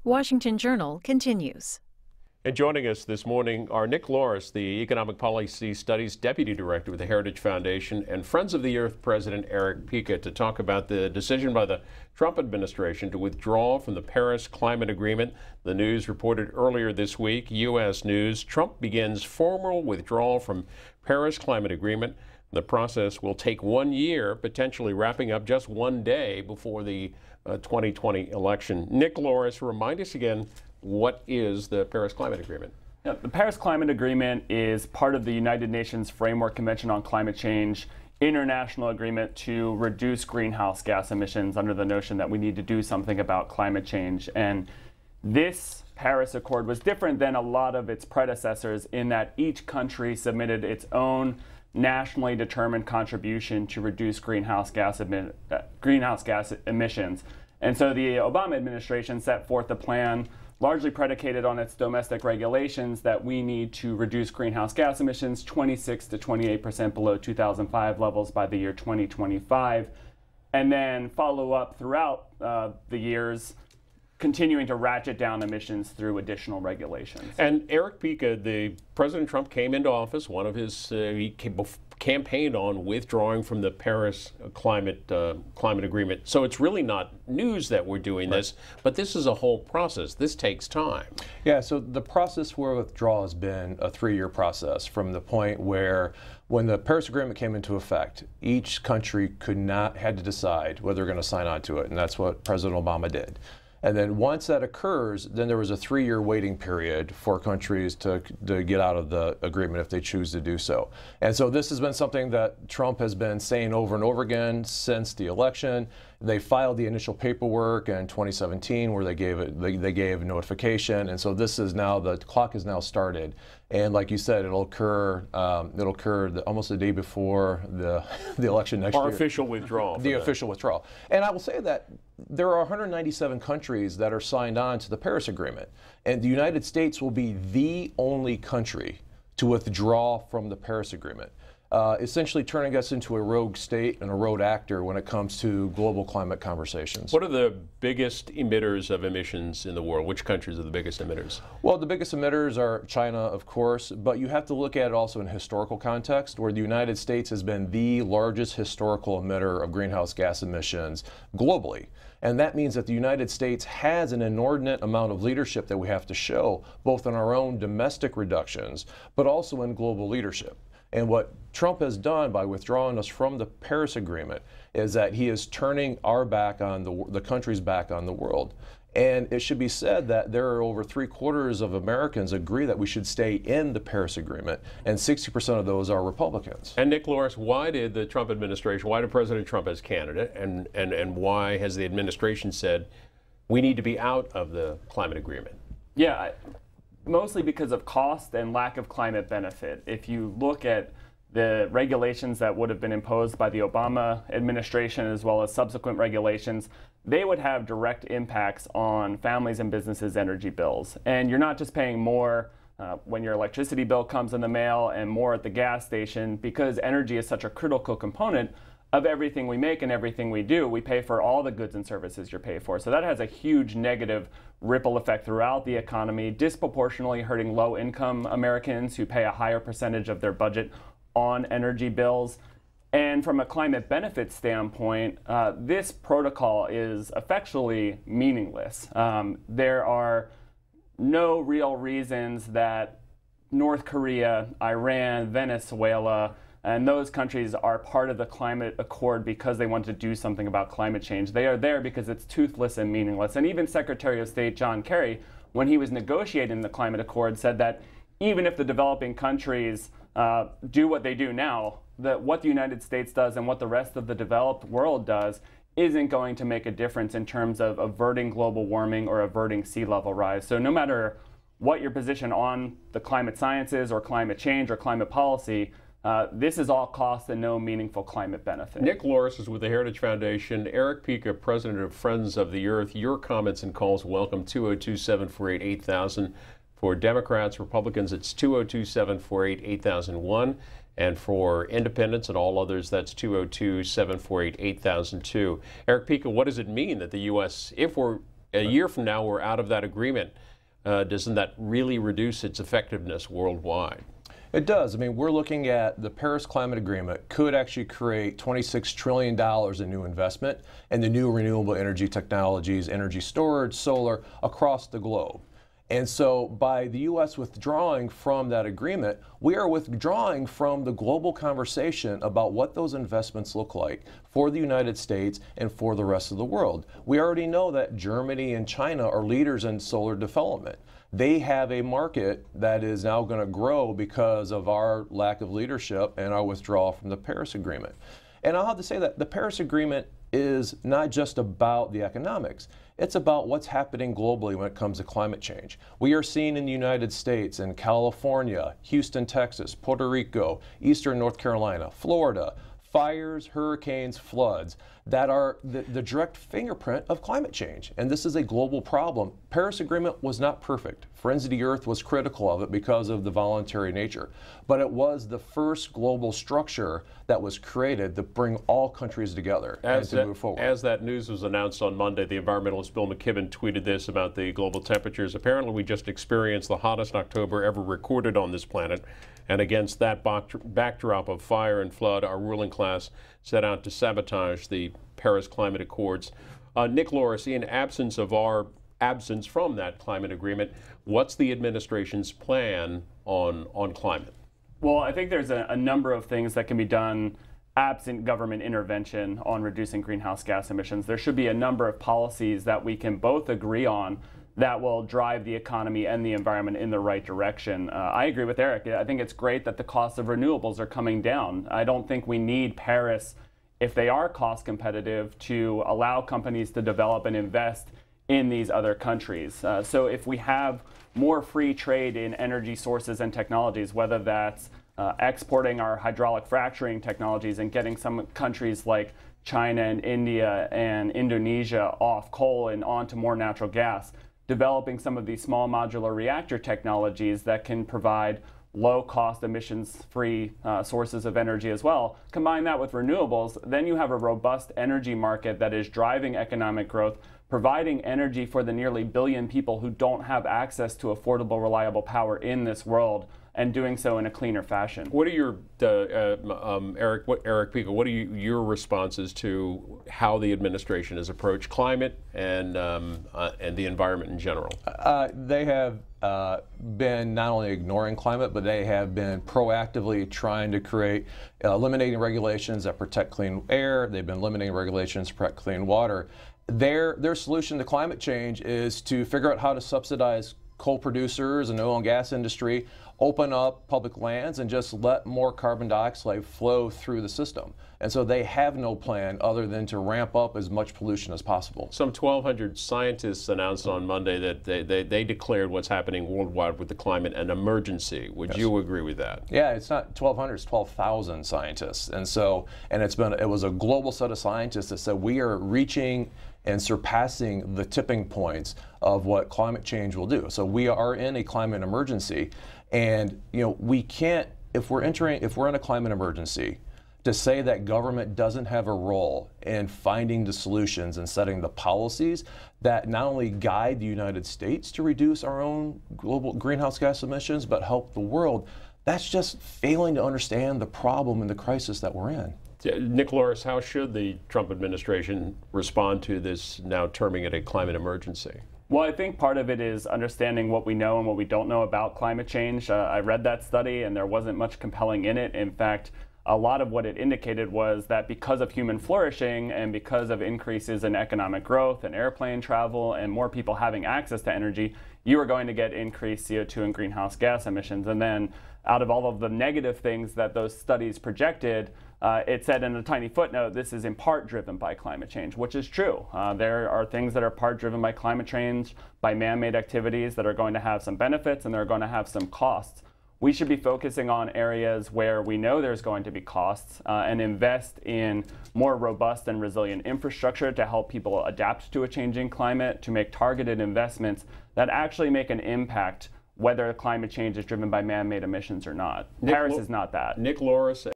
Washington Journal continues. And joining us this morning are Nick Loris, the Economic Policy Studies Deputy Director with the Heritage Foundation, and Friends of the Earth President Eric Pica to talk about the decision by the Trump administration to withdraw from the Paris Climate Agreement. The news reported earlier this week, U.S. News, Trump begins formal withdrawal from Paris Climate Agreement. The process will take 1 year, potentially wrapping up just one day before the 2020 election. Nick Loris, remind us again, what is the Paris Climate Agreement? Yeah, the Paris Climate Agreement is part of the United Nations Framework Convention on Climate Change, international agreement to reduce greenhouse gas emissions under the notion that we need to do something about climate change. And this Paris Accord was different than a lot of its predecessors in that each country submitted its own nationally determined contribution to reduce greenhouse gas emissions. And so the Obama administration set forth a plan largely predicated on its domestic regulations that we need to reduce greenhouse gas emissions 26 to 28% below 2005 levels by the year 2025, and then follow up throughout the years, continuing to ratchet down emissions through additional regulations. And Eric Pica, President Trump came into office, one of his, he campaigned on withdrawing from the Paris climate agreement. So it's really not news that we're doing this, but this is a whole process. This takes time. Yeah, so the process for withdrawal has been a 3-year process from the point where when the Paris Agreement came into effect, each country had to decide whether they're going to sign on to it, and that's what President Obama did. And then once that occurs, then there was a 3-year waiting period for countries to get out of the agreement if they choose to do so. And so this has been something that Trump has been saying over and over again since the election. They filed the initial paperwork in 2017 where they gave notification. And so this is now, the clock is now started. And like you said, it'll occur almost the day before the election next year. Our official withdrawal. The official withdrawal. And I will say that there are 197 countries that are signed on to the Paris Agreement. And the United States will be the only country to withdraw from the Paris Agreement, essentially turning us into a rogue state and a rogue actor when it comes to global climate conversations. What are the biggest emitters of emissions in the world? Which countries are the biggest emitters? Well, the biggest emitters are China, of course, but you have to look at it also in historical context, where the United States has been the largest historical emitter of greenhouse gas emissions globally. And that means that the United States has an inordinate amount of leadership that we have to show, both in our own domestic reductions, but also in global leadership. And what Trump has done by withdrawing us from the Paris Agreement is that he is turning our back on the country's back on the world. And it should be said that there are over 3/4 of Americans agree that we should stay in the Paris Agreement, and 60% of those are Republicans. And Nick Loris, why did the Trump administration, why did President Trump as candidate, and why has the administration said we need to be out of the climate agreement? Yeah, mostly because of cost and lack of climate benefit. If you look at the regulations that would have been imposed by the Obama administration as well as subsequent regulations, they would have direct impacts on families and businesses' energy bills. And you're not just paying more when your electricity bill comes in the mail and more at the gas station, because energy is such a critical component of everything we make and everything we do. We pay for all the goods and services you pay for. So that has a huge negative ripple effect throughout the economy, disproportionately hurting low-income Americans who pay a higher percentage of their budget on energy bills. And from a climate benefit standpoint, this protocol is effectually meaningless. There are no real reasons that North Korea, Iran, Venezuela, and those countries are part of the climate accord because they want to do something about climate change. They are there because it's toothless and meaningless. And even Secretary of State John Kerry, when he was negotiating the climate accord, said that even if the developing countries do what they do now, that what the United States does and what the rest of the developed world does isn't going to make a difference in terms of averting global warming or averting sea level rise. So no matter what your position on the climate sciences or climate change or climate policy, this is all cost and no meaningful climate benefit. Nick Loris is with the Heritage Foundation. Eric Pica, President of Friends of the Earth. Your comments and calls welcome. 202-748-8000. For Democrats, Republicans, it's 202-748-8001. And for independents and all others, that's 202-748-8002. Eric Pica, what does it mean that the U.S., if we're A year from now, we're out of that agreement. Doesn't that really reduce its effectiveness worldwide? It does. I mean, we're looking at the Paris Climate Agreement could actually create $26 trillion in new investment in the new renewable energy technologies, energy storage, solar, across the globe. And so by the U.S. withdrawing from that agreement, we are withdrawing from the global conversation about what those investments look like for the United States and for the rest of the world. We already know that Germany and China are leaders in solar development. They have a market that is now going to grow because of our lack of leadership and our withdrawal from the Paris Agreement. And I'll have to say that the Paris Agreement is not just about the economics. It's about what's happening globally when it comes to climate change. We are seeing in the United States, in California, Houston, Texas, Puerto Rico, Eastern North Carolina, Florida, fires, hurricanes, floods that are the direct fingerprint of climate change. And this is a global problem. Paris Agreement was not perfect. Friends of the Earth was critical of it because of the voluntary nature. But it was the first global structure that was created to bring all countries together and to move forward. As that news was announced on Monday, the environmentalist Bill McKibben tweeted this about the global temperatures. Apparently, we just experienced the hottest October ever recorded on this planet. And against that backdrop of fire and flood, our ruling class set out to sabotage the Paris Climate Accords. Nick Loris, in absence from that climate agreement, what's the administration's plan on climate? Well, I think there's a number of things that can be done absent government intervention on reducing greenhouse gas emissions. There should be a number of policies that we can both agree on that will drive the economy and the environment in the right direction. I agree with Eric. I think it's great that the cost of renewables are coming down. I don't think we need Paris, if they are cost competitive, to allow companies to develop and invest in these other countries. So if we have more free trade in energy sources and technologies, whether that's exporting our hydraulic fracturing technologies and getting some countries like China and India and Indonesia off coal and onto more natural gas, developing some of these small modular reactor technologies that can provide low-cost, emissions-free sources of energy as well. Combine that with renewables, then you have a robust energy market that is driving economic growth, providing energy for the nearly billion people who don't have access to affordable, reliable power in this world, and doing so in a cleaner fashion. What are your, Eric Pico, what are your responses to how the administration has approached climate and the environment in general? They have been not only ignoring climate, but they have been proactively trying to create, eliminating regulations that protect clean air. They've been eliminating regulations to protect clean water. Their solution to climate change is to figure out how to subsidize coal producers and the oil and gas industry, open up public lands, and just let more carbon dioxide flow through the system. And so they have no plan other than to ramp up as much pollution as possible. Some 1,200 scientists announced on Monday that they declared what's happening worldwide with the climate an emergency. Would you agree with that? Yeah, it's not 1,200, it's 12,000 scientists. And so, it was a global set of scientists that said we are reaching and surpassing the tipping points of what climate change will do. So we are in a climate emergency, and we can't, if we're in a climate emergency, to say that government doesn't have a role in finding the solutions and setting the policies that not only guide the United States to reduce our own global greenhouse gas emissions, but help the world. That's just failing to understand the problem and the crisis that we're in. Nick Loris, how should the Trump administration respond to this, now terming it a climate emergency? Well, I think part of it is understanding what we know and what we don't know about climate change. I read that study and there wasn't much compelling in it. In fact, a lot of what it indicated was that because of human flourishing and because of increases in economic growth and airplane travel and more people having access to energy, you are going to get increased CO2 and greenhouse gas emissions. And then out of all of the negative things that those studies projected, it said in a tiny footnote, this is in part driven by climate change, which is true. There are things that are part driven by climate change, by man-made activities that are going to have some benefits and they're going to have some costs. We should be focusing on areas where we know there's going to be costs and invest in more robust and resilient infrastructure to help people adapt to a changing climate, to make targeted investments that actually make an impact, whether climate change is driven by man-made emissions or not. Paris is not that. Nick Loris.